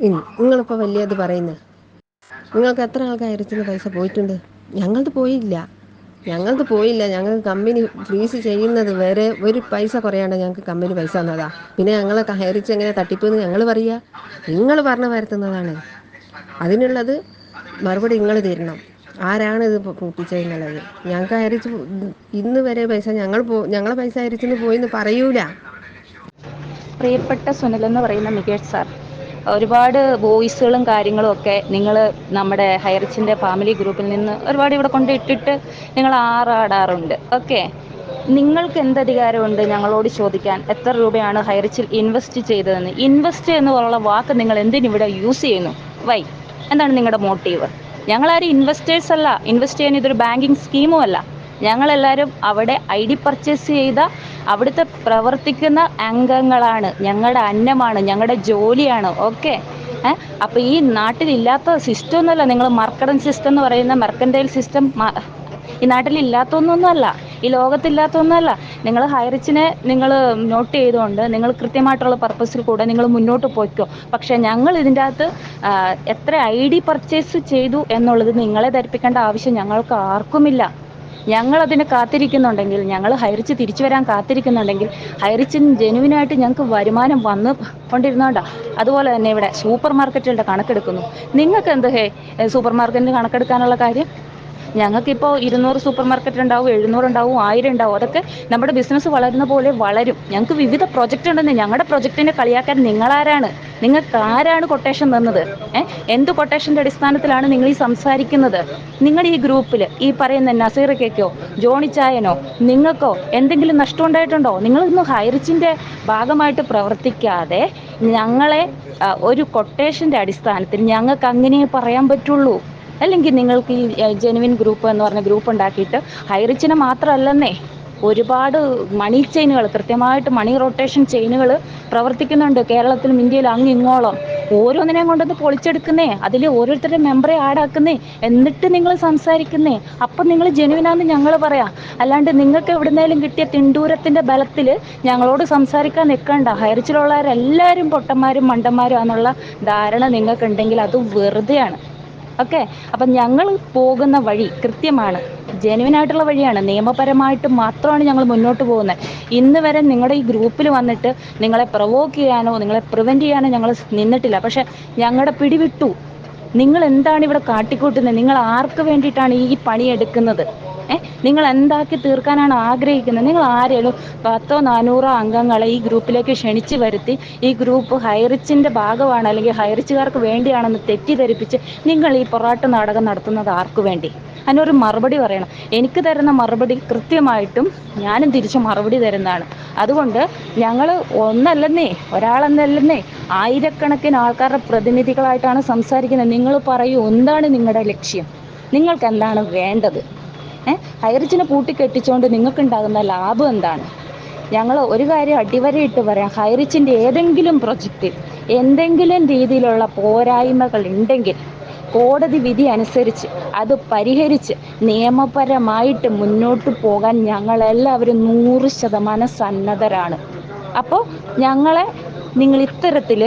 നിങ്ങളിപ്പോൾ വലിയത് പറയുന്നത്. നിങ്ങൾക്ക് എത്ര ആൾക്ക് ഹൈറിച്ചിന് പൈസ പോയിട്ടുണ്ട്? ഞങ്ങളത് പോയില്ല. ഞങ്ങൾക്ക് കമ്പനി ഫ്രീസ് ചെയ്യുന്നത് വരെ ഒരു പൈസ കുറയാണ്ട് ഞങ്ങൾക്ക് കമ്പനി പൈസ തന്നതാ. പിന്നെ ഞങ്ങളെ ഹൈറിച്ച് എങ്ങനെ തട്ടിപ്പെന്ന് ഞങ്ങൾ പറയുക? നിങ്ങൾ പറഞ്ഞു വരുത്തുന്നതാണ്. അതിനുള്ളത് മറുപടി നിങ്ങൾ തരണം. ആരാണ് ഇത് പൂട്ടിച്ചതെന്നുള്ളത്. ഞങ്ങൾക്ക് ഹൈറിച്ച് ഇന്ന് വരെ പൈസ ഞങ്ങളെ പൈസ ഹൈറിച്ചിന് പോയിന്ന് പറയൂല. പ്രിയപ്പെട്ട സുനിൽ എന്ന് പറയുന്ന മികേഷ് സാർ, ഒരുപാട് വോയിസുകളും കാര്യങ്ങളും ഒക്കെ നിങ്ങൾ നമ്മുടെ ഹൈറിച്ചിൻ്റെ ഫാമിലി ഗ്രൂപ്പിൽ നിന്ന് ഒരുപാട് ഇവിടെ കൊണ്ട് ഇട്ടിട്ട് നിങ്ങൾ ആറാടാറുണ്ട്. ഓക്കെ, നിങ്ങൾക്ക് എന്ത് അധികാരമുണ്ട് ഞങ്ങളോട് ചോദിക്കാൻ എത്ര രൂപയാണ് ഹൈറിച്ചിൽ ഇൻവെസ്റ്റ് ചെയ്തതെന്ന്? ഇൻവെസ്റ്റ് എന്നുള്ള വാക്ക് നിങ്ങൾ എന്തിനിവിടെ യൂസ് ചെയ്യുന്നു? വൈ? എന്താണ് നിങ്ങളുടെ മോട്ടീവ്? ഞങ്ങളാരും ഇൻവെസ്റ്റേഴ്സ് അല്ല. ഇൻവെസ്റ്റ് ചെയ്യാൻ ഇതൊരു ബാങ്കിങ് സ്കീമും അല്ല. ഞങ്ങളെല്ലാവരും അവിടെ ID പർച്ചേസ് ചെയ്ത അവിടുത്തെ പ്രവർത്തിക്കുന്ന അംഗങ്ങളാണ്. ഞങ്ങളുടെ അന്നമാണ്, ഞങ്ങളുടെ ജോലിയാണ്. ഓക്കെ, അപ്പോൾ ഈ നാട്ടിലില്ലാത്ത സിസ്റ്റം ഒന്നുമല്ല. നിങ്ങൾ മർക്കഡൻ സിസ്റ്റം എന്ന് പറയുന്ന മെർക്കൻറ്റൈൽ സിസ്റ്റം ഈ നാട്ടിലില്ലാത്തൊന്നൊന്നുമല്ല, ഈ ലോകത്തില്ലാത്തൊന്നുമല്ല. നിങ്ങൾ ഹൈറിച്ചിനെ നിങ്ങൾ നോട്ട് ചെയ്തുകൊണ്ട് നിങ്ങൾ കൃത്യമായിട്ടുള്ള പർപ്പസിൽ കൂടെ നിങ്ങൾ മുന്നോട്ട് പോയിക്കോ. പക്ഷേ ഞങ്ങൾ ഇതിൻ്റെ അകത്ത് എത്ര ID പർച്ചേസ് ചെയ്തു എന്നുള്ളത് നിങ്ങളെ ധരിപ്പിക്കേണ്ട ആവശ്യം ഞങ്ങൾക്ക് ആർക്കുമില്ല. ഞങ്ങളതിന് കാത്തിരിക്കുന്നുണ്ടെങ്കിൽ, ഞങ്ങൾ ഹൈറിച്ച് തിരിച്ചു വരാൻ കാത്തിരിക്കുന്നുണ്ടെങ്കിൽ, ഹൈറിച്ചിന് ജെനുവിനായിട്ട് ഞങ്ങൾക്ക് വരുമാനം വന്ന് കൊണ്ടിരുന്നോണ്ടാണ്. അതുപോലെ തന്നെ ഇവിടെ സൂപ്പർ മാർക്കറ്റുകളുടെ കണക്കെടുക്കുന്നു. നിങ്ങൾക്ക് എന്ത് സൂപ്പർ മാർക്കറ്റിന് കണക്കെടുക്കാനുള്ള കാര്യം? ഞങ്ങൾക്കിപ്പോൾ 200 സൂപ്പർ മാർക്കറ്റ് ഉണ്ടാവും, 700 ഉണ്ടാവും, 1000 ഉണ്ടാവും. അതൊക്കെ നമ്മുടെ ബിസിനസ് വളരുന്ന പോലെ വളരും. ഞങ്ങൾക്ക് വിവിധ പ്രൊജക്റ്റ് ഉണ്ടെന്ന്. ഞങ്ങളുടെ പ്രൊജക്റ്റിനെ കളിയാക്കാൻ നിങ്ങളാരാണ്? നിങ്ങൾക്ക് ആരാണ് കൊട്ടേഷൻ തന്നത്? എന്ത് കൊട്ടേഷൻ്റെ അടിസ്ഥാനത്തിലാണ് നിങ്ങൾ ഈ സംസാരിക്കുന്നത്? നിങ്ങളുടെ ഈ ഗ്രൂപ്പിൽ ഈ പറയുന്ന നസീറയ്ക്കോ ജോണിച്ചായനോ നിങ്ങൾക്കോ എന്തെങ്കിലും നഷ്ടം ഉണ്ടായിട്ടുണ്ടോ? നിങ്ങളിന്ന് ഹൈറിച്ചിൻ്റെ ഭാഗമായിട്ട് പ്രവർത്തിക്കാതെ ഞങ്ങളെ ഒരു കൊട്ടേഷൻ്റെ അടിസ്ഥാനത്തിൽ ഞങ്ങൾക്ക് അങ്ങനെ പറയാൻ പറ്റുള്ളൂ. അല്ലെങ്കിൽ നിങ്ങൾക്ക് ഈ ജെനുവിൻ ഗ്രൂപ്പ് എന്ന് പറഞ്ഞ ഗ്രൂപ്പ് ഉണ്ടാക്കിയിട്ട് ഹൈറിച്ചിനെ മാത്രമല്ലെന്നേ, ഒരുപാട് മണി ചെയിനുകൾ, കൃത്യമായിട്ട് മണി റൊട്ടേഷൻ ചെയിനുകൾ പ്രവർത്തിക്കുന്നുണ്ട് കേരളത്തിലും ഇന്ത്യയിലും ഇങ്ങോളം. ഓരോന്നിനെയും കൊണ്ടൊന്ന് പൊളിച്ചെടുക്കുന്നേ, അതിൽ ഓരോരുത്തരുടെ മെമ്പറെ ആഡാക്കുന്നേ, എന്നിട്ട് നിങ്ങൾ സംസാരിക്കുന്നേ. അപ്പം നിങ്ങൾ ജെനുവിനാന്ന് ഞങ്ങൾ പറയാം. അല്ലാണ്ട് നിങ്ങൾക്ക് എവിടുന്നേലും കിട്ടിയ തിണ്ടൂരത്തിൻ്റെ ബലത്തിൽ ഞങ്ങളോട് സംസാരിക്കാൻ നിൽക്കണ്ട. ഹൈറിച്ചിലുള്ളവരെല്ലാവരും പൊട്ടന്മാരും മണ്ടന്മാരും ആണെന്നുള്ള ധാരണ നിങ്ങൾക്കുണ്ടെങ്കിൽ അത് വെറുതെയാണ്. ഓക്കെ, അപ്പം ഞങ്ങൾ പോകുന്ന വഴി കൃത്യമാണ്, ജെനുവിനായിട്ടുള്ള വഴിയാണ്. നിയമപരമായിട്ട് മാത്രമാണ് ഞങ്ങൾ മുന്നോട്ട് പോകുന്നത്. ഇന്ന് വരെ നിങ്ങളുടെ ഈ ഗ്രൂപ്പിൽ വന്നിട്ട് നിങ്ങളെ പ്രൊവോക്ക് ചെയ്യാനോ നിങ്ങളെ പ്രിവെൻറ്റ് ചെയ്യാനോ ഞങ്ങൾ നിന്നിട്ടില്ല. പക്ഷെ ഞങ്ങളുടെ പിടിവിട്ടു. നിങ്ങൾ എന്താണ് ഇവിടെ കാട്ടിക്കൂട്ടുന്നത്? നിങ്ങൾ ആർക്ക് വേണ്ടിയിട്ടാണ് ഈ പണിയെടുക്കുന്നത്? നിങ്ങൾ എന്താക്കി തീർക്കാനാണ് ആഗ്രഹിക്കുന്നത്? നിങ്ങൾ ആരെങ്കിലും 100-400 അംഗങ്ങളെ ഈ ഗ്രൂപ്പിലേക്ക് ക്ഷണിച്ച് വരുത്തി ഈ ഗ്രൂപ്പ് ഹൈറിച്ചിൻ്റെ ഭാഗമാണ് അല്ലെങ്കിൽ ഹൈറിച്ചുകാർക്ക് വേണ്ടിയാണെന്ന് തെറ്റിദ്ധരിപ്പിച്ച് നിങ്ങൾ ഈ പൊറാട്ട് നാടകം നടത്തുന്നത് ആർക്കു വേണ്ടി? അതിനൊരു മറുപടി പറയണം. എനിക്ക് തരുന്ന മറുപടി കൃത്യമായിട്ടും ഞാനും തിരിച്ച് മറുപടി തരുന്നതാണ്. അതുകൊണ്ട് ഞങ്ങൾ ഒന്നല്ലെന്നേ, ഒരാളെന്നല്ലെന്നേ, ആയിരക്കണക്കിന് ആൾക്കാരുടെ പ്രതിനിധികളായിട്ടാണ് സംസാരിക്കുന്നത്. നിങ്ങൾ പറയൂ, എന്താണ് നിങ്ങളുടെ ലക്ഷ്യം? നിങ്ങൾക്ക് എന്താണ് വേണ്ടത്? ഹൈറിച്ചിനെ പൂട്ടിക്കെട്ടിച്ചുകൊണ്ട് നിങ്ങൾക്കുണ്ടാകുന്ന ലാഭം എന്താണ്? ഞങ്ങൾ ഒരു കാര്യം അടിവരയിട്ട് പറയാം, ഹൈറിച്ചിൻ്റെ ഏതെങ്കിലും പ്രൊജക്റ്റിൽ എന്തെങ്കിലും രീതിയിലുള്ള പോരായ്മകൾ ഉണ്ടെങ്കിൽ കോടതി വിധി അനുസരിച്ച് അത് പരിഹരിച്ച് നിയമപരമായിട്ട് മുന്നോട്ട് പോകാൻ ഞങ്ങളെല്ലാവരും 100% സന്നദ്ധരാണ്. അപ്പോൾ ഞങ്ങളെ നിങ്ങൾ ഇത്തരത്തിൽ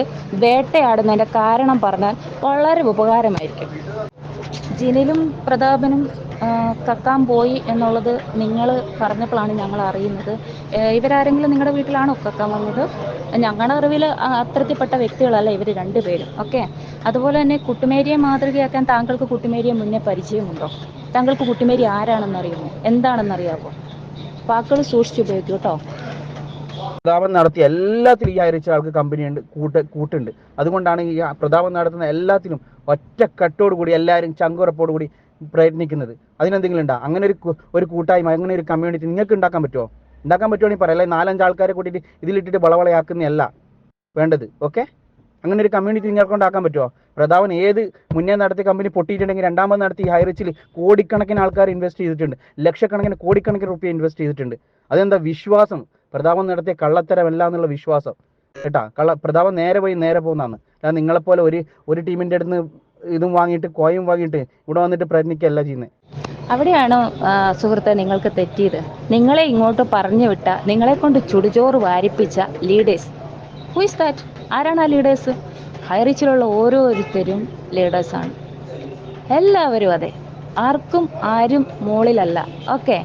വേട്ടയാടുന്നതിൻ്റെ കാരണം പറഞ്ഞാൽ വളരെ ഉപകാരമായിരിക്കും. ജിനിലും പ്രതാപനും കക്കാൻ പോയി എന്നുള്ളത് നിങ്ങൾ പറഞ്ഞപ്പോഴാണ് ഞങ്ങൾ അറിയുന്നത്. ഇവരാരെങ്കിലും നിങ്ങളുടെ വീട്ടിലാണോ കക്കാൻ വന്നത്? ഞങ്ങളുടെ അറിവിൽ അത്തരത്തിൽപ്പെട്ട വ്യക്തികളല്ല ഇവർ രണ്ടുപേരും. ഓക്കെ, അതുപോലെ തന്നെ കുട്ടുമേരിയെ മാതൃകയാക്കാൻ താങ്കൾക്ക് കുട്ടുമേരിയെ മുന്നേ പരിചയമുണ്ടോ? താങ്കൾക്ക് കുട്ടുമേരി ആരാണെന്നറിയുമോ? എന്താണെന്നറിയാമോ? വാക്കുകൾ സൂക്ഷിച്ചുപയോഗിക്കൂ കേട്ടോ. പ്രതാപൻ നടത്തിയ എല്ലാത്തിലും ഈ ഹൈറിച്ച ആൾക്ക് കമ്പനിയുണ്ട്, കൂട്ടുണ്ട്. അതുകൊണ്ടാണ് ഈ പ്രതാപൻ നടത്തുന്ന എല്ലാത്തിനും ഒറ്റക്കെട്ടോടു കൂടി എല്ലാവരും ചങ്കുറപ്പോടു കൂടി പ്രയത്നിക്കുന്നത്. അതിനെന്തെങ്കിലും ഉണ്ടാ? അങ്ങനെ ഒരു കൂട്ടായ്മ, അങ്ങനെ ഒരു കമ്മ്യൂണിറ്റി നിങ്ങൾക്ക് ഉണ്ടാക്കാൻ പറ്റുമോ? ഉണ്ടാക്കാൻ പറ്റുവാണെങ്കിൽ പറയാം. അല്ലെങ്കിൽ 4-5 ആൾക്കാരെ കൂട്ടിയിട്ട് ഇതിലിട്ടിട്ട് വളവളയാക്കുന്നതല്ല വേണ്ടത്. ഓക്കെ, അങ്ങനെ ഒരു കമ്മ്യൂണിറ്റി നിങ്ങൾക്ക് ഉണ്ടാക്കാൻ പറ്റുമോ? പ്രതാപൻ ഏത് മുന്നേ നടത്തിയ കമ്പനി പൊട്ടിയിട്ടുണ്ടെങ്കിൽ രണ്ടാമത് നടത്തി ഈ ഹൈറിച്ചിൽ കോടിക്കണക്കിന് ആൾക്കാർ ഇൻവെസ്റ്റ് ചെയ്തിട്ടുണ്ട്, ലക്ഷക്കണക്കിന് കോടിക്കണക്കിന് റുപ്യ ഇൻവെസ്റ്റ് ചെയ്തിട്ടുണ്ട്. അതെന്താ? വിശ്വാസം. പ്രതാപൻ നടത്തിയ കള്ളത്തരമല്ല എന്നുള്ള വിശ്വാസം കേട്ടാ. പ്രതാപൻ നേരെ പോയി നേരെ പോകുന്നതാണ്. അല്ലാതെ നിങ്ങളെപ്പോലെ ഒരു ടീമിൻ്റെ അടുത്ത് ഇതും വാങ്ങിയിട്ട് കോയും വാങ്ങിയിട്ട് ഇവിടെ വന്നിട്ട് പ്രയത്നിക്കുകയല്ല ചെയ്യുന്നത്. അവിടെയാണ് സുഹൃത്തെ നിങ്ങൾക്ക് തെറ്റിയത്. നിങ്ങളെ ഇങ്ങോട്ട് പറഞ്ഞു വിട്ട, നിങ്ങളെ കൊണ്ട് ചുടുചോറ് വാരിപ്പിച്ച ലീഡേഴ്സ്, ഹു ഇസ് ദാറ്റ്? ആരാണ് ആ ലീഡേഴ്സ്? ഹൈറിച്ചിലുള്ള ഓരോരുത്തരും ലീഡേഴ്സാണ്, എല്ലാവരും അതെ, ആരും മുകളിലല്ല. ഓക്കെ,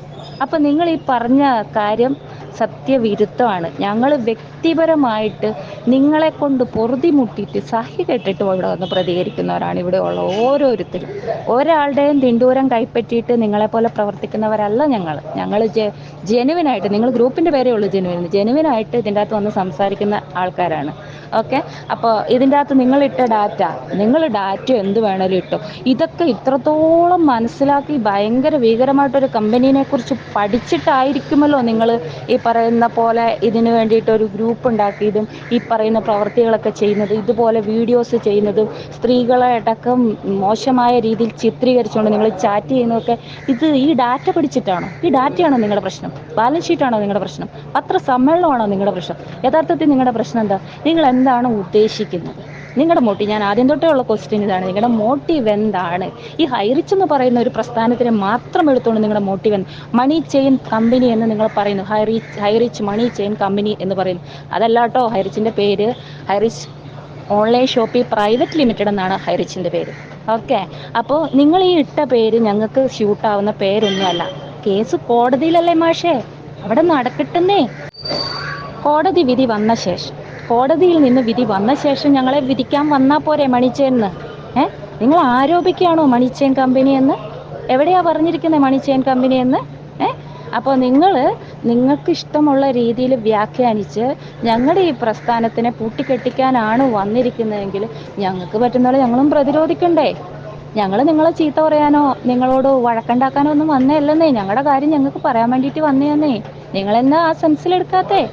അപ്പം നിങ്ങൾ ഈ പറഞ്ഞ കാര്യം സത്യവിരുദ്ധമാണ്. ഞങ്ങൾ വ്യക്തിപരമായിട്ട് നിങ്ങളെ കൊണ്ട് പൊറുതി മുട്ടിയിട്ട് സഹി കെട്ടിട്ട് ഇവിടെ വന്ന് പ്രതികരിക്കുന്നവരാണ് ഇവിടെ ഉള്ള ഓരോരുത്തരും. ഒരാളുടെയും തിണ്ടൂരം കൈപ്പറ്റിയിട്ട് നിങ്ങളെപ്പോലെ പ്രവർത്തിക്കുന്നവരല്ല ഞങ്ങൾ ജെനുവിനായിട്ട്, നിങ്ങൾ ഗ്രൂപ്പിൻ്റെ പേരേ ഉള്ളൂ ജെനുവിനായിട്ട് ഇതിൻ്റെ അകത്ത് വന്ന് സംസാരിക്കുന്ന ആൾക്കാരാണ്. ഓക്കെ, അപ്പോൾ ഇതിൻ്റെ അകത്ത് നിങ്ങളിട്ട നിങ്ങൾ ഡാറ്റ എന്ത് വേണേലും ഇട്ടോ. ഇതൊക്കെ ഇത്രത്തോളം മനസ്സിലാക്കി ഭയങ്കര ഭീകരമായിട്ടൊരു കമ്പനീനെ കുറിച്ച് പഠിച്ചിട്ടായിരിക്കുമല്ലോ നിങ്ങൾ ഈ പറയുന്ന പോലെ ഇതിന് വേണ്ടിയിട്ടൊരു ഗ്രൂപ്പ് ഉണ്ടാക്കിയതും ഈ പറയുന്ന പ്രവൃത്തികളൊക്കെ ചെയ്യുന്നത്, ഇതുപോലെ വീഡിയോസ് ചെയ്യുന്നതും സ്ത്രീകളെ അടക്കം മോശമായ രീതിയിൽ ചിത്രീകരിച്ചുകൊണ്ട് നിങ്ങൾ ചാറ്റ് ചെയ്യുന്നതൊക്കെ. ഈ ഡാറ്റ പഠിച്ചിട്ടാണോ? ഈ ഡാറ്റയാണോ നിങ്ങളുടെ പ്രശ്നം? ബാലൻസ് ഷീറ്റാണോ നിങ്ങളുടെ പ്രശ്നം? പത്രസമ്മേളനമാണോ നിങ്ങളുടെ പ്രശ്നം? യഥാർത്ഥത്തിൽ നിങ്ങളുടെ പ്രശ്നം എന്താ? നിങ്ങൾ എന്താണ് ഉദ്ദേശിക്കുന്നത്? നിങ്ങളുടെ മോട്ടീവ്, ഞാൻ ആദ്യം തൊട്ടേ ഉള്ള ക്വസ്റ്റ്യൻ ഇതാണ്, നിങ്ങളുടെ മോട്ടീവ് എന്താണ്? ഈ ഹൈറിച്ച് എന്ന് പറയുന്ന ഒരു പ്രസ്ഥാനത്തിനെ മാത്രം എടുത്തുകൊണ്ട് നിങ്ങളുടെ മോട്ടീവ് മണി ചെയിൻ കമ്പനി എന്ന് നിങ്ങൾ പറയുന്നു, ഹൈറിച്ച് മണി ചെയിൻ കമ്പനി എന്ന് പറയുന്നു. അതല്ല കേട്ടോ ഹൈറിച്ചിൻ്റെ പേര്, Highrich online shopping private limited എന്നാണ് ഹൈറിച്ചിൻ്റെ പേര്. ഓക്കെ, അപ്പോൾ നിങ്ങൾ ഈ ഇട്ട പേര് ഞങ്ങൾക്ക് ഷൂട്ടാവുന്ന പേരൊന്നുമല്ല. കേസ് കോടതിയിലല്ലേ മാഷേ, അവിടെ നടക്കട്ടെന്നേ. കോടതിയിൽ നിന്ന് വിധി വന്ന ശേഷം ഞങ്ങളെ വിധിക്കാൻ വന്നാൽ പോരെ മണിച്ചേന്ന്? നിങ്ങൾ ആരോപിക്കുകയാണോ മണിച്ചെയിൻ കമ്പനി എന്ന്? എവിടെയാ പറഞ്ഞിരിക്കുന്നത് മണിച്ചെയിൻ കമ്പനി എന്ന്? അപ്പോൾ നിങ്ങൾക്ക് ഇഷ്ടമുള്ള രീതിയിൽ വ്യാഖ്യാനിച്ച് ഞങ്ങളുടെ ഈ പ്രസ്ഥാനത്തിനെ പൂട്ടിക്കെട്ടിക്കാനാണ് വന്നിരിക്കുന്നതെങ്കിൽ ഞങ്ങൾക്ക് പറ്റുന്ന പോലെ ഞങ്ങളും പ്രതിരോധിക്കണ്ടേ? ഞങ്ങൾ നിങ്ങളെ ചീത്ത പറയാനോ നിങ്ങളോട് വഴക്കുണ്ടാക്കാനോ ഒന്നും വന്നതല്ലെന്നേ. ഞങ്ങളുടെ കാര്യം ഞങ്ങൾക്ക് പറയാൻ വേണ്ടിയിട്ട് വന്നതെന്നേ. നിങ്ങളെന്താ ആ സെൻസിലെടുക്കാത്തേ?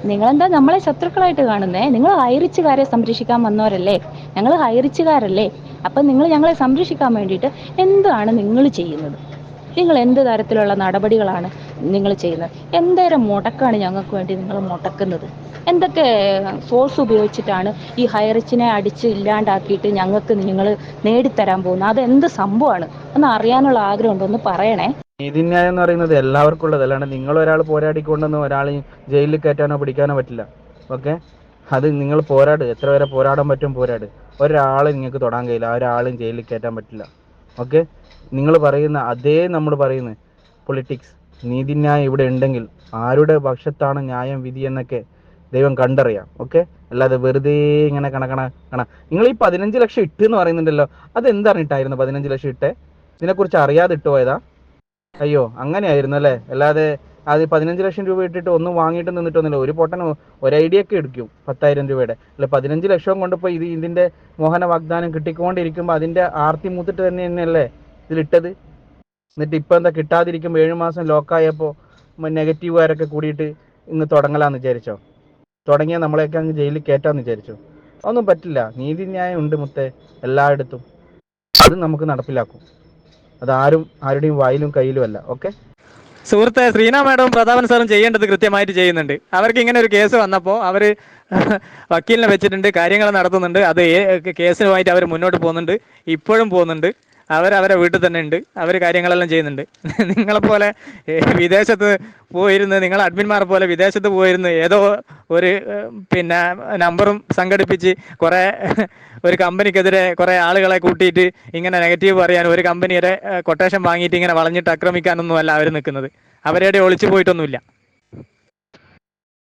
നിങ്ങളെന്താ നമ്മളെ ശത്രുക്കളായിട്ട് കാണുന്നേ? നിങ്ങൾ ഹൈറിച്ചുകാരെ സംരക്ഷിക്കാൻ വന്നവരല്ലേ, ഞങ്ങൾ ഹൈറിച്ചുകാരല്ലേ. അപ്പം നിങ്ങൾ ഞങ്ങളെ സംരക്ഷിക്കാൻ വേണ്ടിയിട്ട് എന്താണ് നിങ്ങൾ ചെയ്യുന്നത്? നിങ്ങൾ എന്ത് തരത്തിലുള്ള നടപടികളാണ് നിങ്ങൾ ചെയ്യുന്നത്? എന്തേരം മുടക്കാണ് ഞങ്ങൾക്ക് വേണ്ടി നിങ്ങൾ മുടക്കുന്നത്? എന്തൊക്കെ സോഴ്സ് ഉപയോഗിച്ചിട്ടാണ് ഈ ഹൈറിച്ചിനെ അടിച്ച് ഇല്ലാണ്ടാക്കിയിട്ട് ഞങ്ങൾക്ക് നിങ്ങൾ നേടിത്തരാൻ പോകുന്നത്? അതെന്ത് സംഭവമാണ് ഒന്ന് അറിയാനുള്ള ആഗ്രഹമുണ്ട്, ഒന്ന് പറയണേ. നീതിന്യായം എന്ന് പറയുന്നത് എല്ലാവർക്കും ഉള്ളത്, അല്ലാണ്ട് നിങ്ങളൊരാൾ പോരാടിക്കൊണ്ടൊന്നും ഒരാളെയും ജയിലിൽ കയറ്റാനോ പിടിക്കാനോ പറ്റില്ല. ഓക്കെ, അത് നിങ്ങൾ എത്ര വരെ പോരാടാൻ പറ്റും പോരാട്. ഒരാളെ നിങ്ങൾക്ക് തൊടാൻ കഴിയില്ല, ഒരാളും ജയിലിൽ കയറ്റാൻ പറ്റില്ല. ഓക്കെ, നിങ്ങൾ പറയുന്ന നമ്മൾ പറയുന്ന പൊളിറ്റിക്സ്, നീതിന്യായം ഇവിടെ ഉണ്ടെങ്കിൽ ആരുടെ പക്ഷത്താണ് ന്യായം വിധി എന്നൊക്കെ ദൈവം കണ്ടറിയാം. ഓക്കെ, അല്ലാതെ വെറുതെ ഇങ്ങനെ നിങ്ങൾ ഈ 15 ലക്ഷം ഇട്ടെന്ന് പറയുന്നുണ്ടല്ലോ, അതെന്താണ് ഇട്ടായിരുന്നു 15 ലക്ഷം ഇട്ടേ? ഇതിനെക്കുറിച്ച് അറിയാതെ ഇട്ടുപോയതാ? അയ്യോ, അങ്ങനെയായിരുന്നു അല്ലേ? അല്ലാതെ അത് 15 ലക്ഷം രൂപ ഇട്ടിട്ട് ഒന്നും വാങ്ങിയിട്ട് നിന്നിട്ടൊന്നുമില്ല. ഒരു പൊട്ടൻ ഒരു ഐഡിയ ഒക്കെ എടുക്കും 10,000 രൂപയുടെ. അല്ല 15 ലക്ഷം കൊണ്ടിപ്പോൾ ഇതിൻ്റെ മോഹന വാഗ്ദാനം കിട്ടിക്കൊണ്ടിരിക്കുമ്പോൾ അതിൻ്റെ ആർത്തി മൂത്തിട്ട് തന്നെയല്ലേ ഇതിലിട്ടത്. എന്നിട്ട് ഇപ്പം എന്താ കിട്ടാതിരിക്കുമ്പോൾ 7 മാസം ലോക്കായപ്പോൾ നെഗറ്റീവുകാരൊക്കെ കൂടിയിട്ട് ഇങ്ങ് തുടങ്ങലാന്ന് വിചാരിച്ചോ? തുടങ്ങിയാൽ നമ്മളെയൊക്കെ അങ്ങ് ജയിലിൽ കയറ്റാമെന്ന് വിചാരിച്ചോ? അതൊന്നും പറ്റില്ല. നീതിന്യായം ഉണ്ട് മുത്തേ എല്ലായിടത്തും, അത് നമുക്ക് നടപ്പിലാക്കും. അത് ആരുടെയും വായിലും കയ്യിലും അല്ല. ഓക്കെ, സുഹൃത്തെ, ശ്രീന മാഡവും പ്രതാപൻ സാറും ചെയ്യേണ്ടത് കൃത്യമായിട്ട് ചെയ്യുന്നുണ്ട്. അവർക്ക് ഇങ്ങനെ ഒരു കേസ് വന്നപ്പോൾ അവർ വക്കീലിനെ വെച്ചിട്ടുണ്ട്, കാര്യങ്ങൾ നടത്തുന്നുണ്ട്. അത് കേസുമായിട്ട് അവർ മുന്നോട്ട് പോകുന്നുണ്ട്, ഇപ്പോഴും പോകുന്നുണ്ട്. അവരെ വീട്ടിൽ തന്നെ ഉണ്ട്, അവർ കാര്യങ്ങളെല്ലാം ചെയ്യുന്നുണ്ട്. നിങ്ങളെപ്പോലെ വിദേശത്ത് പോയിരുന്ന്, നിങ്ങൾ അഡ്മിന്മാരെ പോലെ വിദേശത്ത് പോയിരുന്ന് ഏതോ ഒരു നമ്പറും സംഘടിപ്പിച്ച് ഒരു കമ്പനിക്കെതിരെ കുറേ ആളുകളെ കൂട്ടിയിട്ട് ഇങ്ങനെ നെഗറ്റീവ് പറയാൻ, ഒരു കമ്പനിയുടെ കൊട്ടേഷൻ വാങ്ങിയിട്ട് ഇങ്ങനെ വളഞ്ഞിട്ട് ആക്രമിക്കാനൊന്നും അല്ല അവർ നിൽക്കുന്നത്. അവരുടെ ഒളിച്ചു പോയിട്ടൊന്നുമില്ല.